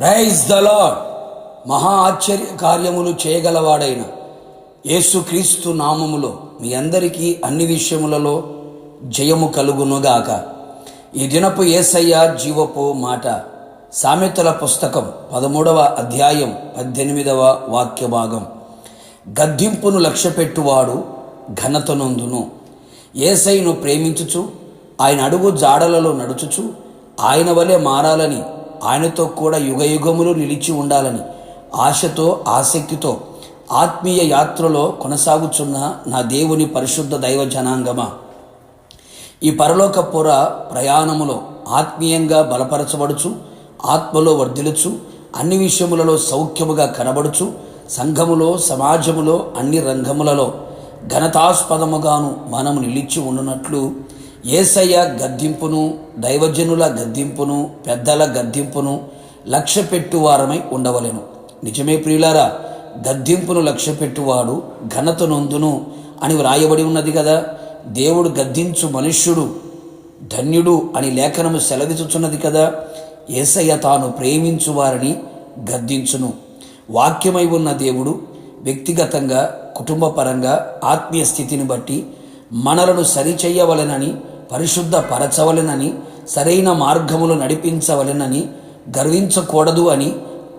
Praise the lord. మహా ఆశ్చర్య కార్యములు చేయగలవాడైన యేసుక్రీస్తు నామములో మీ అందరికీ అన్ని విషయములలో జయము కలుగునుగాక. ఈ దినపు యేసయ్య జీవపు మాట సామెతల పుస్తకం 13వ అధ్యాయం 18వ వాక్య భాగం. గద్దింపును లక్ష్యపెట్టువాడు ఘనత నొందును. యేసయ్యను ప్రేమించుచు ఆయన అడుగు జాడలలో నడుచుచు ఆయన వలె మారాలని, ఆయనతో కూడా యుగయుగములు నిలిచి ఉండాలని ఆశతో ఆసక్తితో ఆత్మీయ యాత్రలో కొనసాగుచున్న నా దేవుని పరిశుద్ధ దైవ జనాంగమా, ఈ పరలోకపుర ప్రయాణములో ఆత్మీయంగా బలపరచబడుచు, ఆత్మలో వర్ధిలుచు, అన్ని విషయములలో సౌఖ్యముగా కనబడుచు, సంఘములో సమాజములో అన్ని రంగములలో ఘనతాస్పదముగాను మనము నిలిచి ఉండునట్లు యేసయ్య గద్దింపును, దైవజనుల గద్దింపును, పెద్దల గద్దింపును లక్ష్యపెట్టువారమై ఉండవలెను. నిజమే ప్రియులారా, గద్దింపును లక్ష్యపెట్టువాడు ఘనత నొందును అని వ్రాయబడి ఉన్నది కదా. దేవుడు గద్దించు మనుష్యుడు ధన్యుడు అని లేఖనము సెలవిచుచున్నది కదా. యేసయ్య తాను ప్రేమించు వారిని గద్దించును. వాక్యమై ఉన్న దేవుడు వ్యక్తిగతంగా, కుటుంబపరంగా, ఆత్మీయ స్థితిని బట్టి మనలను సరిచెయ్యవలెనని, పరిశుద్ధ పరచవలెనని, సరైన మార్గములు నడిపించవలెనని, గర్వించకూడదు అని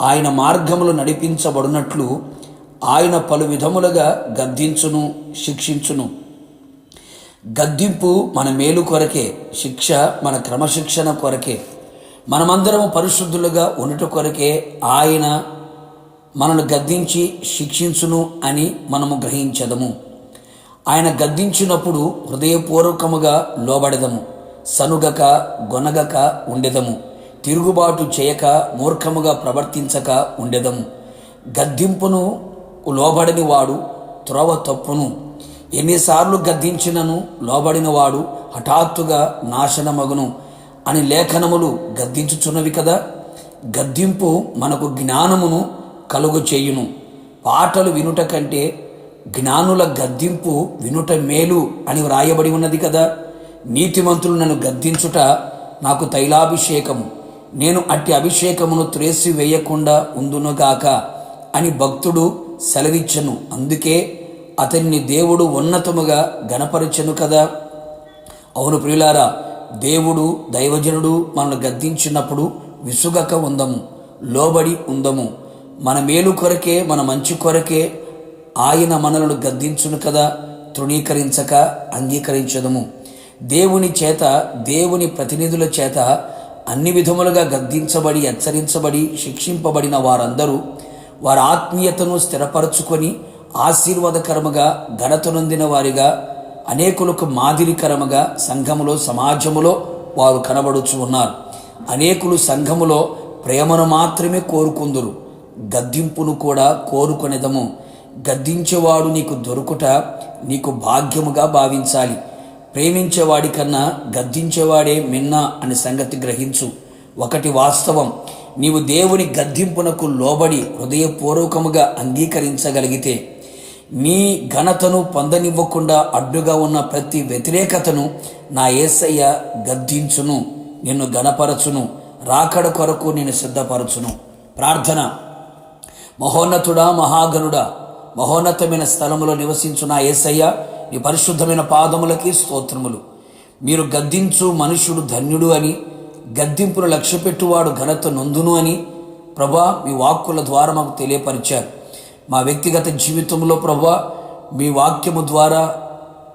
ఆయన మార్గములు నడిపించబడినట్లు ఆయన పలు విధములుగా గద్దించును, శిక్షించును. గద్దింపు మన మేలు కొరకే, శిక్ష మన క్రమశిక్షణ కొరకే, మనమందరము పరిశుద్ధులుగా ఉండుట కొరకే ఆయన మనను గద్దించి శిక్షించును అని మనము గ్రహించదము. ఆయన గద్దించినప్పుడు హృదయపూర్వకముగా లోబడెదము, సనుగక గొనగక ఉండెదము, తిరుగుబాటు చేయక మూర్ఖముగా ప్రవర్తించక ఉండెదము. గద్దింపును లోబడని వాడు త్రోవ తప్పును. ఎన్నిసార్లు గద్దించినను లోబడిన వాడు హఠాత్తుగా నాశనమగును అని లేఖనములు గద్దించుచున్నవి కదా. గద్దింపు మనకు జ్ఞానమును కలుగు చేయును. పాటలు వినుట కంటే జ్ఞానుల గద్దింపు వినుట మేలు అని వ్రాయబడి ఉన్నది కదా. నీతిమంతులు నన్ను గద్దించుట నాకు తైలాభిషేకము, నేను అట్టి అభిషేకమును త్రేసి వేయకుండా ఉందునుగాక అని భక్తుడు సెలవిచ్చను. అందుకే అతన్ని దేవుడు ఉన్నతముగా గణపరచెను కదా. అవును ప్రియులారా, దేవుడు దైవజనుడు మనల్ని గద్దించినప్పుడు విసుగక ఉందము, లోబడి ఉందము. మన మేలు కొరకే, మన మంచి కొరకే ఆయన మనలను గద్దించును కదా. తృణీకరించక అంగీకరించదము. దేవుని చేత, దేవుని ప్రతినిధుల చేత అన్ని విధములుగా గద్దించబడి, హెచ్చరించబడి, శిక్షింపబడిన వారందరూ వారి ఆత్మీయతను స్థిరపరచుకొని ఆశీర్వాదకరముగా, ఘనత నొందిన వారిగా, అనేకులకు మాదిరికరముగా సంఘములో సమాజములో వారు కనబడుచు ఉన్నారు. అనేకులు సంఘములో ప్రేమను మాత్రమే కోరుకుందురు, గద్దింపును కూడా కోరుకొనేదము. గద్దించేవాడు నీకు దొరుకుట నీకు భాగ్యముగా భావించాలి. ప్రేమించేవాడి కన్నా గద్దించేవాడే మిన్న అనే సంగతి గ్రహించు. ఒకటి వాస్తవం, నీవు దేవుని గద్దింపునకు లోబడి హృదయపూర్వకముగా అంగీకరించగలిగితే నీ ఘనతను పొందనివ్వకుండా అడ్డుగా ఉన్న ప్రతి వ్యతిరేకతను నా యేసయ్య గద్దించును, నిన్ను గణపరచును, రాకడ కొరకు నేను సిద్ధపరచును. ప్రార్థన. మహోన్నతుడా, మహాగణుడా, మహోన్నతమైన స్థలములో నివసించు నా యేసయ్య, నీ పరిశుద్ధమైన పాదములకి స్తోత్రములు. మీరు గద్దించు మనుష్యుడు ధన్యుడు అని, గద్దింపును లక్ష్యపెట్టువాడు ఘనత నొందును అని ప్రభా మీ వాక్కుల ద్వారా మాకు తెలియపరిచారు. మా వ్యక్తిగత జీవితంలో ప్రభా మీ వాక్యము ద్వారా,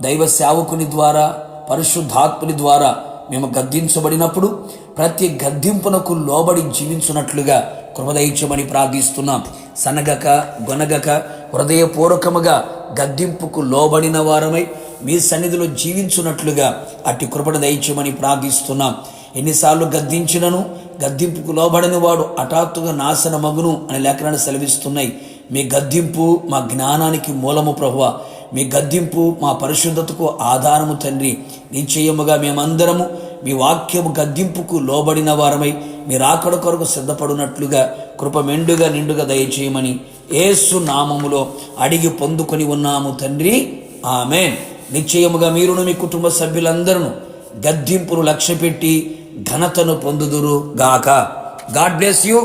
దైవ సేవకుని ద్వారా, పరిశుద్ధాత్ముని ద్వారా మేము గద్దించబడినప్పుడు ప్రతి గద్దింపునకు లోబడి జీవించున్నట్లుగా కృపదయించమని ప్రార్థిస్తున్నాం. సనగక గొనగక హృదయపూర్వకముగా గద్దింపుకు లోబడిన వారమై మీ సన్నిధిలో జీవించున్నట్లుగా అట్టి కృపను దయచేయమని ప్రార్థిస్తున్నాం. ఎన్నిసార్లు గద్దించినను గద్దింపుకు లోబడని వాడు హఠాత్తుగా నాశనమగును అని లేఖనాలు సెలవిస్తున్నాయి. మీ గద్దింపు మా జ్ఞానానికి మూలము ప్రభువా. మీ గద్దింపు మా పరిశుద్ధతకు ఆధారము తండ్రి. నిశ్చయముగా మేమందరము మీ వాక్యము గద్దింపుకు లోబడిన వారమై మీరు రాకడ కొరకు సిద్ధపడినట్లుగా కృప మెండుగా నిండుగా దయచేయమని యేసు నామములో అడిగి పొందుకొని ఉన్నాము తండ్రి, ఆమేన్. నిశ్చయముగా మీరును మీ కుటుంబ సభ్యులందరూ గద్దింపును లక్ష్యపెట్టి ఘనతను పొందుదురు గాక. God bless you.